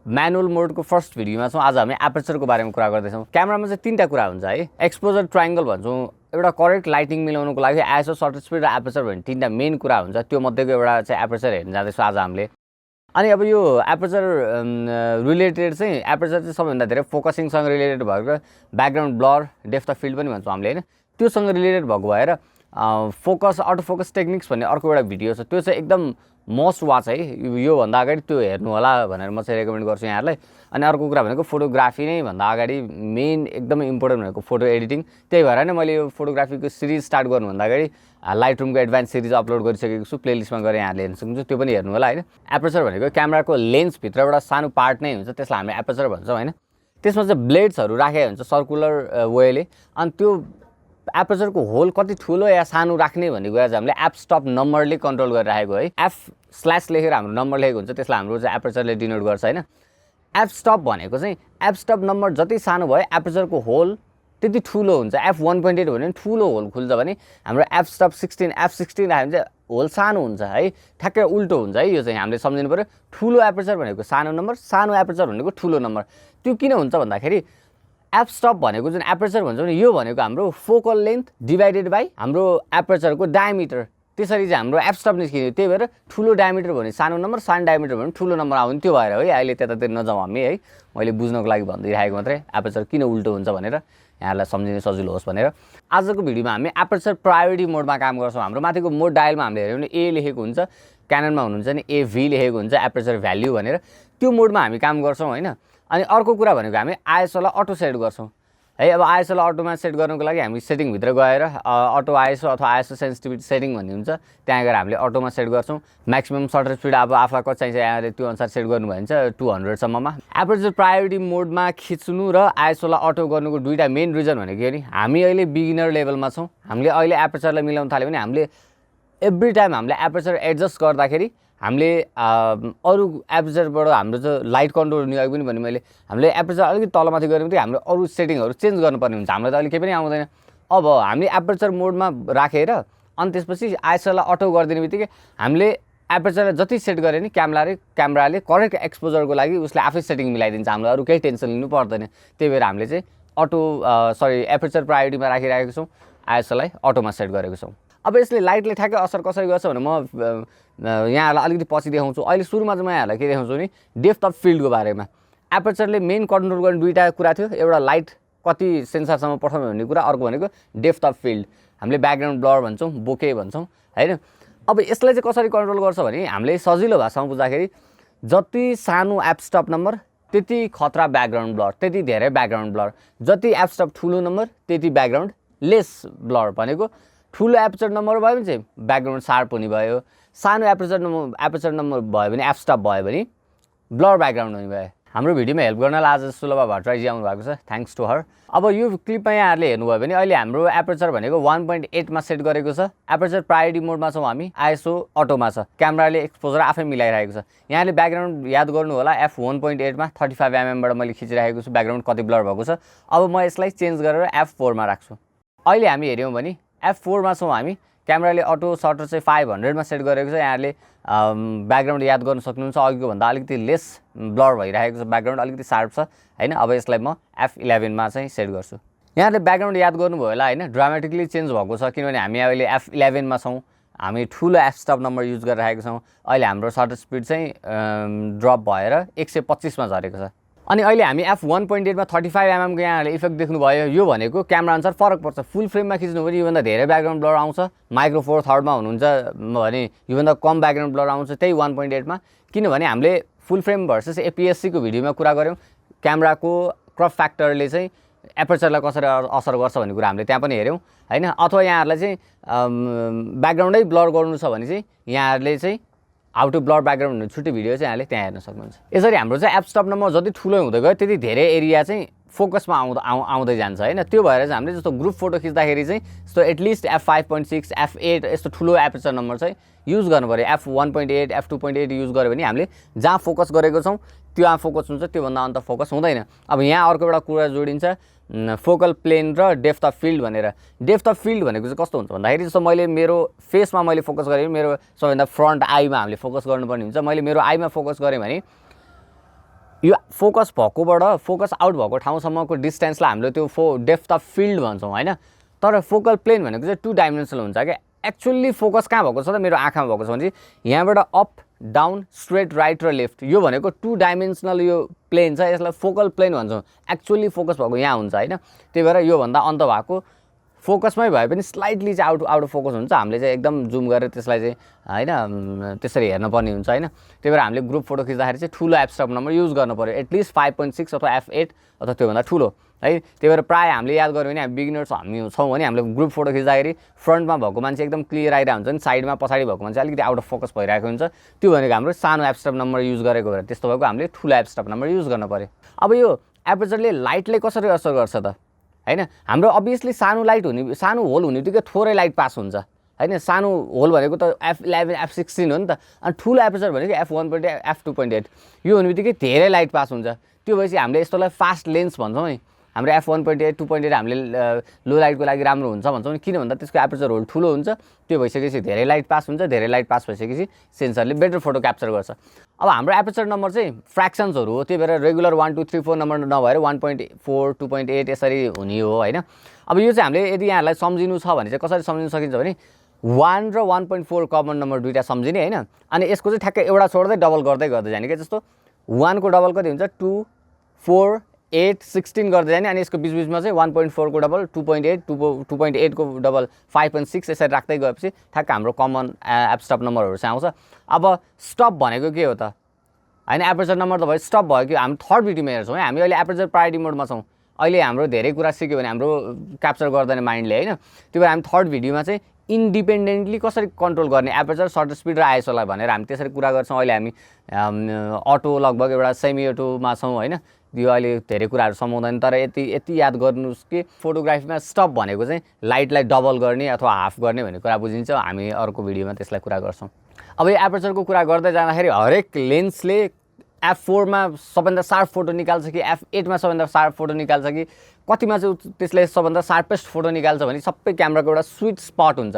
Manual मोडको first भिडियोमा छौँ। आज हामी एपर्चरको बारेमा कुरा गर्दैछौँ। क्यामेरामा चाहिँ तीनटा कुरा हुन्छ है। एक्सपोजर ट्रायंगल भन्छौँ, एउटा करेक्ट लाइटिङ मिलाउनुको लागि आइएसओ, शटर स्पिड र एपर्चर भन्ने तीनटा मेन कुरा हुन्छ। त्यो मध्येको एउटा चाहिँ एपर्चर हेर्न जाँदैछौँ आज हामीले। अनि अब यो एपर्चर रिलेटेड चाहिँ एपर्चर चाहिँ सबैभन्दा धेरै फोकसिङसँग रिलेटेड भएको, background blur, depth of field पनि भन्छौँ हामीले होइन, त्योसँग रिलेटेड भएको भएर फोकस अटो फोकस टेक्निक्स भन्ने अर्को एउटा भिडियो छ, त्यो चाहिँ एकदम मस्ट वाच है। योभन्दा अगाडि त्यो हेर्नु होला भनेर म चाहिँ रेकमेन्ड गर्छु यहाँहरूलाई। अनि अर्को कुरा भनेको फोटोग्राफी नै भन्दा अगाडि मेन एकदमै इम्पोर्टेन्ट भनेको फोटो एडिटिङ। त्यही भएर नै मैले यो फोटोग्राफीको सिरिज स्टार्ट गर्नुभन्दा अगाडि लाइट रुमको एडभान्स सिरिज अपलोड गरिसकेको छु, प्लेलिस्टमा गएर यहाँले हेर्न सक्नुहुन्छ, त्यो पनि हेर्नु होला होइन। एपर्चर भनेको क्यामेराको लेन्सभित्र एउटा सानो पार्ट नै हुन्छ, त्यसलाई हामीले एपर्चर भन्छौँ होइन। त्यसमा चाहिँ ब्लेड्सहरू राखेको हुन्छ सर्कुलर वेले, अनि त्यो एपर्चरको होल कति ठुलो या सानो राख्ने भन्ने कुरा चाहिँ हामीले एफ स्टप नम्बरले कन्ट्रोल गरेर राखेको है। एफ स्ल्यास लेखेर हाम्रो नम्बर लेखेको हुन्छ, त्यसलाई हाम्रो चाहिँ एपर्चरले डिनोट गर्छ होइन। एफ स्टप भनेको चाहिँ एफ स्टप नम्बर जति सानो भयो एपर्चरको होल त्यति ठुलो हुन्छ। एफ 1.8 भने ठुलो होल खुल्छ भने हाम्रो एफ स्टप 16 एफ 16 राख्यो भने चाहिँ होल सानो हुन्छ है। ठ्याक्कै उल्टो हुन्छ है। यो चाहिँ हामीले सम्झिनु पऱ्यो। ठुलो एपर्चर भनेको सानो नम्बर, सानो एपर्चर भनेको ठुलो नम्बर। त्यो किन हुन्छ भन्दाखेरि एफ स्टप भनेको जुन एपर्चर भन्छौँ नि, यो भनेको हाम्रो फोकल लेन्थ डिभाइडेड बाई हाम्रो एपर्चरको डायमिटर, त्यसरी चाहिँ हाम्रो एफ स्टप निस्किने। त्यही भएर ठुलो डायमिटर भने सानो नम्बर, सानो डायमिटर भने ठुलो नम्बर आउने। त्यो भएर है अहिले त्यतातिर नजाउँ हामी है, मैले बुझ्नको लागि भनिदिइरहेको मात्रै, एपर्चर किन उल्टो हुन्छ भनेर यहाँलाई सम्झिन सजिलो होस् भनेर। आजको भिडियोमा हामी एपर्चर प्रायोरिटी मोडमा काम गर्छौँ। हाम्रो माथिको मोड डायलमा हामीले हेऱ्यौँ भने ए लेखेको हुन्छ, क्याननमा हुनुहुन्छ नि एभी लेखेको हुन्छ एपर्चर भ्याल्यू भनेर, त्यो मोडमा हामी काम गर्छौँ होइन। अनि अर्को कुरा भनेको हामी आइएसओलाई अटो सेट गर्छौँ है। अब आइएसओलाई अटोमा सेट गर्नुको लागि हामी सेटिङभित्र गएर अटो आइएसओ अथवा आइएसओ सेन्सिटिभिटी सेटिङ भन्ने हुन्छ, त्यहाँ गएर हामीले अटोमा सेट गर्छौँ। म्याक्सिमम सटर स्पिड अब आफूलाई कति चाहिन्छ यहाँले त्यो अनुसार सेट गर्नुभयो भने चाहिँ 200 सम्ममा। एपर्चर प्रायोरिटी मोडमा खिच्नु र आइएसओलाई अटो गर्नुको दुईवटा मेन रिजन भनेको हो नि, हामी अहिले बिगिनर लेभलमा छौँ। हामीले अहिले एपर्चरलाई मिलाउन थाल्यो भने हामीले एभ्री टाइम हामीले एपर्चर एडजस्ट गर्दाखेरि हामीले अरू एपर्चरबाट हाम्रो चाहिँ लाइट कन्ट्रोल हुने अघि पनि भने मैले हामीले एपर्चर अलिकति तलमाथि गऱ्यो भने हामीले अरू सेटिङहरू चेन्ज गर्नुपर्ने हुन्छ। हामीलाई त अहिले केही पनि आउँदैन। अब हामीले एपर्चर मोडमा राखेर अनि त्यसपछि आइएसओलाई अटो गरिदिने बित्तिकै हामीले एपर्चरलाई जति सेट गऱ्यो नि क्यामेराले करेक्ट एक्सपोजरको लागि उसले आफै सेटिङ मिलाइदिन्छ। हामीलाई अरू केही टेन्सन लिनु पर्दैन। त्यही भएर हामीले चाहिँ एपर्चर प्रायोरिटीमा राखिरहेको छौँ, आइएसओलाई अटोमा सेट गरेको छौँ। अब यसले लाइटले ठ्याक्कै असर कसरी गर्छ भने म यहाँहरूलाई अलिकति पछि देखाउँछु। अहिले सुरुमा चाहिँ म यहाँहरूलाई के देखाउँछु नि, डेप्थ अफ फिल्डको बारेमा। एपर्चरले मेन कन्ट्रोल गर्ने दुईवटा कुरा थियो, एउटा लाइट कति सेन्सरसम्म पठाउने भन्ने कुरा, अर्को भनेको डेप्थ अफ फिल्ड, हामीले ब्याकग्राउन्ड ब्लर भन्छौँ, बोके भन्छौँ होइन। अब यसलाई चाहिँ कसरी कन्ट्रोल गर्छ भने हामीले सजिलो भाषामा बुझ्दाखेरि जति सानो एफ स्टप नम्बर त्यति खतरा ब्याकग्राउन्ड ब्लर, त्यति धेरै ब्याकग्राउन्ड ब्लर। जति एफ स्टप ठुलो नम्बर त्यति ब्याकग्राउन्ड लेस ब्लर। भनेको ठुलो एपर्चर नम्बर भयो भने चाहिँ ब्याकग्राउन्ड सार्प हुने भयो, सानो एपर्चर नम्बर भयो भने एफ स्टप भयो भने ब्लर ब्याकग्राउन्ड हुने भयो। हाम्रो भिडियोमा हेल्प गर्नलाई आज सुलभा भट्टराईजी आउनु भएको छ, थ्याङ्क्स टु हर। अब यो क्लिपमा यहाँहरूले हेर्नुभयो भने अहिले हाम्रो एपर्चर भनेको 1.8 मा सेट गरेको छ। एपर्चर प्रायोरिटी मोडमा छौँ हामी, आइएसओ अटोमा छ, क्यामेराले एक्सपोजर आफै मिलाइरहेको छ। यहाँले ब्याकग्राउन्ड याद गर्नु होला, एफ 1.8 मा 35 mm बाट मैले खिचिरहेको छु, ब्याकग्राउन्ड कति ब्लर भएको छ। अब म यसलाई चेन्ज गरेर एफ 4 मा राख्छु। अहिले हामी हेऱ्यौँ भने एफ 4 मा छौँ हामी, क्यामेराले अटो सटर चाहिँ 500 मा सेट गरेको छ। यहाँले ब्याकग्राउन्ड याद गर्न सक्नुहुन्छ, अघिको भन्दा अलिकति लेस ब्लर भइरहेको छ, ब्याकग्राउन्ड अलिकति सार्प छ होइन। अब यसलाई म F11 मा चाहिँ सेट गर्छु। यहाँले ब्याकग्राउन्ड याद गर्नुभयो होला होइन, ड्रामेटिकली चेन्ज भएको छ किनभने हामी अहिले F11 मा छौँ, हामी ठुलो एफ स्टप नम्बर युज गरिरहेको छौँ। अहिले हाम्रो सटर स्पिड चाहिँ ड्रप भएर 125 मा झरेको छ। अनि अहिले हामी एफ 1.8 मा 35 mm को यहाँले इफेक्ट देख्नुभयो। यो भनेको क्यामेरा अनुसार फरक पर्छ। फुल फ्रेममा खिच्नु भने योभन्दा धेरै ब्याकग्राउन्ड ब्लर आउँछ, माइक्रो फोर थर्डमा हुनुहुन्छ भने योभन्दा कम ब्याकग्राउन्ड ब्लर आउँछ त्यही 1.8 मा। किनभने हामीले फुल फ्रेम भर्सेस एपिएससी को भिडियोमा कुरा गऱ्यौँ, क्यामेराको क्रप फ्याक्टरले चाहिँ एपर्चरलाई कसरी असर गर्छ भन्ने कुरा हामीले त्यहाँ पनि हेऱ्यौँ होइन। अथवा यहाँहरूलाई चाहिँ ब्याकग्राउन्डै ब्लर गर्नु छ भने चाहिँ यहाँहरूले चाहिँ हाउ टु ब्लर ब्याकग्राउन्ड भन्ने छुट्टै भिडियो चाहिँ यहाँले त्यहाँ हेर्न सक्नुहुन्छ। यसरी हाम्रो चाहिँ एफ स्टप नम्बर जति ठुलो हुँदै गयो त्यति धेरै एरिया चाहिँ फोकसमा आउँदै जान्छ होइन। त्यो भएर चाहिँ हामीले जस्तो ग्रुप फोटो खिच्दाखेरि चाहिँ जस्तो एटलिस्ट एफ 5.6 F8 यस्तो ठुलो एपर्चर नम्बर चाहिँ युज गर्नु पऱ्यो। एफ 1.8 F 2.8 युज गऱ्यो भने हामीले जहाँ फोकस गरेको छौँ त्यहाँ फोकस हुन्छ, त्योभन्दा अन्त फोकस हुँदैन। अब यहाँ अर्को एउटा कुरा जोडिन्छ, फोकल प्लेन र डेप्थ अफ फिल्ड भनेर। डेप्थ अफ फिल्ड भनेको चाहिँ कस्तो हुन्छ भन्दाखेरि जस्तो मैले मेरो फेसमा मैले फोकस गरेँ, मेरो सबैभन्दा फ्रन्ट आईमा हामीले फोकस गर्नुपर्ने हुन्छ। मैले मेरो आईमा फोकस गरेँ भने यो फोकस भएकोबाट फोकस आउट भएको ठाउँसम्मको डिस्टेन्सलाई हामीले त्यो डेप्थ अफ फिल्ड भन्छौँ होइन। तर फोकल प्लेन भनेको चाहिँ 2 डाइमेन्सनल हुन्छ क्या। एक्चुअली फोकस कहाँ भएको छ त, मेरो आँखामा भएको छ भने चाहिँ यहाँबाट अप डाउन स्ट्रेट राइट र लेफ्ट, यो भनेको 2 डाइमेन्सनल यो प्लेन छ, यसलाई फोकल प्लेन भन्छौँ। एक्चुअली फोकस भएको यहाँ हुन्छ होइन। त्यही भएर योभन्दा अन्त भएको फोकसमै भए पनि स्लाइटली चाहिँ आउट अफ फोकस हुन्छ। हामीले चाहिँ एकदम जुम गरेर त्यसलाई चाहिँ होइन त्यसरी हेर्नुपर्ने हुन्छ होइन। त्यही भएर हामीले ग्रुप फोटो खिच्दाखेरि चाहिँ ठुलो एब्स्ट्राक्ट नम्बर युज गर्नु पऱ्यो, एटलिस्ट 5.6 अथवा f8 अथवा त्योभन्दा ठुलो है। त्यही भएर प्रायः हामीले याद गऱ्यो भने हामी बिगिनर्स हामी छौँ भने हामीले ग्रुप फोटो खिच्दाखेरि फ्रन्टमा भएको मान्छे एकदम क्लियर आइरहेको हुन्छ नि, साइडमा पछाडि भएको मान्छे अलिकति आउट अफ फोकस भइरहेको हुन्छ। त्यो भनेको हाम्रो सानो एब्स्ट्राक्ट नम्बर युज गरेको भएर त्यस्तो भएको हामीले ठुलो एब्स्ट्राक्ट नम्बर युज गर्नु पऱ्यो। अब यो एपर्चरले लाइटले कसरी असर गर्छ त होइन। हाम्रो अभियसली सानो लाइट हुने सानो होल हुने बित्तिकै थोरै लाइट पास हुन्छ होइन। सानो होल भनेको त f11 f16 हो नि त। अनि ठुलो एपर्चर भनेको f1.8 f2.8 यो हुने बित्तिकै धेरै लाइट पास हुन्छ। त्यो भएपछि हामीले यस्तोलाई फास्ट लेन्स भन्छौँ है। हाम्रो f1.8 2.8 हामीले लो लाइटको लागि राम्रो हुन्छ भन्छौँ नि, किन भन्दा त्यसको एपर्चर होल ठुलो हुन्छ। त्यो भइसकेपछि धेरै लाइट पास हुन्छ, धेरै लाइट पास भइसकेपछि सेन्सरले बेटर फोटो क्याप्चर गर्छ। अब हाम्रो एपर्चर नम्बर चाहिँ फ्र्याक्सन्सहरू हो, त्यही भएर रेगुलर 1 2 3 4 नम्बर नभएर 1.4 2.8 यसरी हुने हो होइन। अब यो चाहिँ हामीले यदि यहाँहरूलाई सम्झिनु छ भने चाहिँ कसरी सम्झिनु सकिन्छ भने 1 र 1.4 कमन नम्बर दुईवटा सम्झिने होइन। अनि यसको चाहिँ ठ्याक्कै एउटा छोड्दै डबल गर्दै गर्दै जाने क्या। जस्तो 1 को डबल कति हुन्छ 2 4 8 16 गर्दै जाने। अनि यसको बिचबिचमा चाहिँ 1.4 को डबल 2.8 2.8 को डबल 5.6 यसरी राख्दै गएपछि ठ्याक्क हाम्रो कमन एब्स्ट्राक्ट नम्बरहरू चाहिँ आउँछ। अब स्टप भनेको के हो त होइन। एपर्चर नम्बर त भयो, स्टप भयो कि हामी थर्ड भिडियोमा हेर्छौँ है। हामी अहिले एपर्चर प्रायोरिटी मोडमा छौँ। अहिले हाम्रो धेरै कुरा सिक्यो भने हाम्रो क्याप्चर गर्दैन माइन्डले होइन। त्यो भएर हामी थर्ड भिडियोमा चाहिँ इन्डिपेन्डेन्टली कसरी कन्ट्रोल गर्ने एपर्चर सटर स्पिड र आइएसओलाई भनेर हामी त्यसरी कुरा गर्छौँ। अहिले हामी अटो लगभग एउटा सेमी अटोमा छौँ होइन। यो अहिले धेरै कुराहरू समाउँदैन, तर यति याद गर्नुहोस् कि फोटोग्राफीमा स्टप भनेको चाहिँ लाइटलाई डबल गर्ने अथवा हाफ गर्ने भन्ने कुरा बुझिन्छ। हामी अर्को भिडियोमा त्यसलाई कुरा गर्छौँ। अब यो एपर्चरको कुरा गर्दै जाँदाखेरि हरेक लेन्सले f4 मा सबभन्दा सार्प फोटो निकाल्छ कि f8 मा सबभन्दा सार्प फोटो निकाल्छ कि कतिमा चाहिँ त्यसले सबभन्दा सार्पेस्ट फोटो निकाल्छ भने सबै क्यामेराको एउटा स्विट स्पट हुन्छ।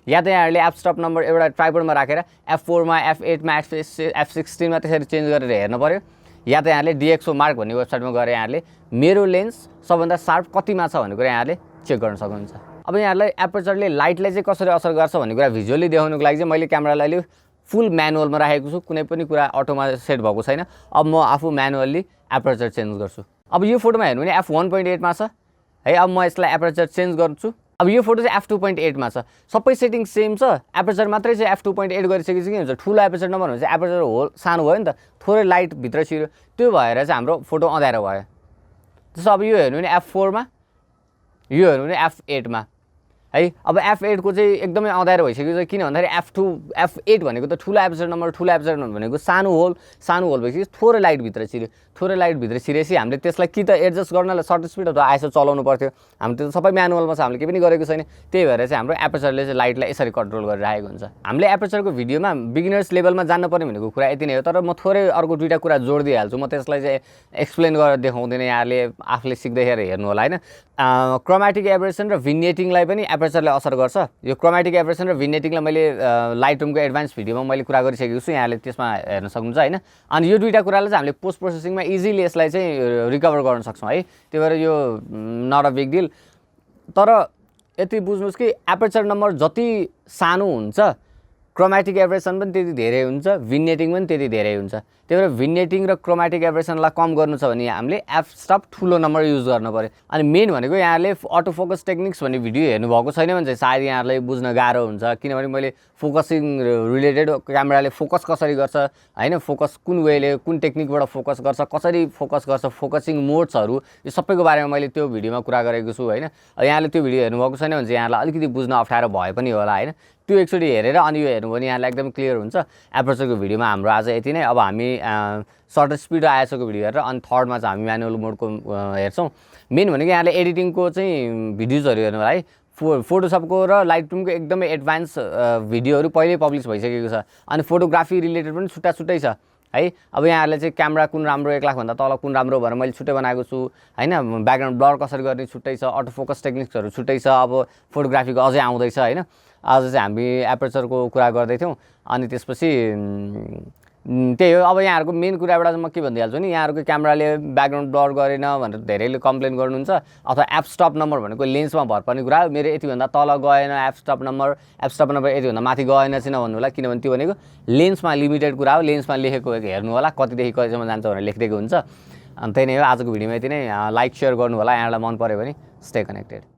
या त यहाँहरूले एब्स्ट्राक्ट नम्बर एउटा ट्राइपोडमा राखेर f4 मा f8 मा f16 मा त्यसरी चेन्ज गरेर हेर्नु पऱ्यो। या त यहाँले DxO मार्क भन्ने वेबसाइटमा गएर यहाँले मेरो लेन्स सबभन्दा सार्प कतिमा छ भन्ने कुरा यहाँले चेक गर्न सक्नुहुन्छ। अब यहाँहरूलाई एपर्चरले लाइटलाई चाहिँ कसरी असर गर्छ भन्ने कुरा भिजुअली देखाउनुको लागि चाहिँ मैले क्यामेरालाई अहिले फुल म्यानुअलमा राखेको छु, कुनै पनि कुरा अटोमा सेट भएको छैन। अब म आफू म्यानुअल्ली एपर्चर चेन्ज गर्छु। अब यो फोटोमा हेर्नु भने f1.8 मा छ है। अब म यसलाई एपर्चर चेन्ज गर्छु। अब यो फोटो चाहिँ f2.8 मा छ, सबै सेटिङ सेम छ। एपर्चर मात्रै चाहिँ f2.8 गरिसकेपछि के हुन्छ, ठुलो एपर्चर नम्बर भने चाहिँ एपर्चर होल सानो भयो नि त, थोरै लाइट भित्र छिर्यो, त्यो भएर चाहिँ हाम्रो फोटो अँध्यारो भयो। जस्तो अब यो हेर्नु भने f4 मा, यो हेर्नु भने f8 मा है। अब f8 को चाहिँ एकदमै अँध्यारो भइसक्यो छ, किन भन्दाखेरि f8 भनेको त ठुलो एपर्चर नम्बर, ठुलो एपर्चर नम्बर भनेको सानो होल भइसक्यो, थोरै लाइट भित्र छिर्यो। थोरै लाइट भित्र छिरेपछि हामीले त्यसलाई कि त एडजस्ट गर्नलाई सर्ट स्पिड अथवा आइएसओ चलाउनु पर्थ्यो। हामी त्यो सबै म्यानुअलमा छ, हामीले केही पनि गरेको छैन। त्यही भएर चाहिँ हाम्रो एपर्चरले चाहिँ लाइटलाई यसरी कन्ट्रोल गरिरहेको हुन्छ। हामीले एपर्चरको भिडियोमा बिगिनर्स लेभलमा जान्न पर्ने भनेको कुरा यति नै हो, तर म थोरै अर्को दुईवटा कुरा जोड दिइहाल्छु। म त्यसलाई चाहिँ एक्सप्लेन गरेर देखाउँदिनँ, यहाँहरूले आफूले सिक्दैखेर हेर्नु होला होइन। क्रोमेटिक एबरेसन र भिन्नेटिङलाई पनि एपर्चरले असर गर्छ। यो क्रोमेटिक एबरेसन र भिन्नेटिङलाई मैले लाइट रुमको एडभान्स भिडियोमा मैले कुरा गरिसकेको छु, यहाँले त्यसमा हेर्न सक्नुहुन्छ होइन। अनि यो दुईवटा कुरालाई चाहिँ हामीले पोस्ट प्रोसेसिङमा इजिली यसलाई चाहिँ रिकभर गर्न सक्छौँ है। त्यही भएर यो नट अ बिग डिल। तर यति बुझ्नुहोस् कि एपर्चर नम्बर जति सानो हुन्छ क्रोमेटिक एबरेसन पनि त्यति धेरै हुन्छ, भिन्नेटिङ पनि त्यति धेरै हुन्छ। त्यही भएर भिन्नेटिङ र क्रोमेटिक एबरेसनलाई कम गर्नु छ भने हामीले एफ स्टप ठुलो नम्बर युज गर्नु पऱ्यो। अनि मेन भनेको यहाँले अटो फोकस टेक्निक्स भन्ने भिडियो हेर्नुभएको छैन भने चाहिँ सायद यहाँहरूलाई बुझ्न गाह्रो हुन्छ, किनभने मैले फोकसिङ रिलेटेड क्यामेराले फोकस कसरी गर्छ होइन, फोकस कुन वेले कुन टेक्निकबाट फोकस गर्छ, कसरी फोकस गर्छ, फोकसिङ मोड्सहरू, यो सबैको बारेमा मैले त्यो भिडियोमा कुरा गरेको छु होइन। यहाँले त्यो भिडियो हेर्नुभएको छैन भने चाहिँ यहाँलाई अलिकति बुझ्न अप्ठ्यारो भए पनि होला होइन। त्यो एकचोटि हेरेर अनि यो हेर्नु भने यहाँलाई एकदम क्लियर हुन्छ। एपर्चरको भिडियोमा हाम्रो आज यति नै। अब हामी सर्टर स्पिड र आइएसओको भिडियो हेरेर अनि थर्डमा चाहिँ हामी म्यानुअल मोडको हेर्छौँ। मेन भनेको यहाँले एडिटिङको चाहिँ भिडियोजहरू हेर्नु है, फोटोसपको र लाइटरुमको एकदमै एडभान्स भिडियोहरू पहिल्यै पब्लिस भइसकेको छ। अनि फोटोग्राफी रिलेटेड पनि छुट्टा छुट्टै छ है। अब यहाँहरूले चाहिँ क्यामेरा कुन राम्रो 1 लाखभन्दा तल कुन राम्रो भनेर मैले छुट्टै बनाएको छु होइन। ब्याकग्राउन्ड ब्लर कसरी गर्ने छुट्टै छ, अटो फोकस टेक्निक्सहरू छुट्टै छ। अब फोटोग्राफीको अझै आउँदैछ होइन। आज चाहिँ हामी एपर्चरको कुरा गर्दै थियौँ। अनि त्यसपछि त्यही हो। अब यहाँहरूको मेन कुरा एउटा म के भनिदिइहाल्छु नि, यहाँहरूको क्यामेराले ब्याकग्राउन्ड ब्लर गरेन भनेर धेरैले कम्प्लेन गर्नुहुन्छ, अथवा एप स्टप नम्बर भनेको लेन्समा भर पर्ने कुरा हो। मेरो यतिभन्दा तल गएन एप स्टप नम्बर यतिभन्दा माथि गएन चाहिँ नभन्नु होला, किनभने त्यो भनेको लेन्समा लिमिटेड कुरा हो। लेन्समा लेखेको हेर्नु होला कतिदेखि कतिसम्म जान्छ भनेर लेखिदिएको हुन्छ। अनि त्यही नै हो आजको भिडियोमा। यति नै। लाइक सेयर गर्नु होला, यहाँलाई मन पऱ्यो भने। Stay connected.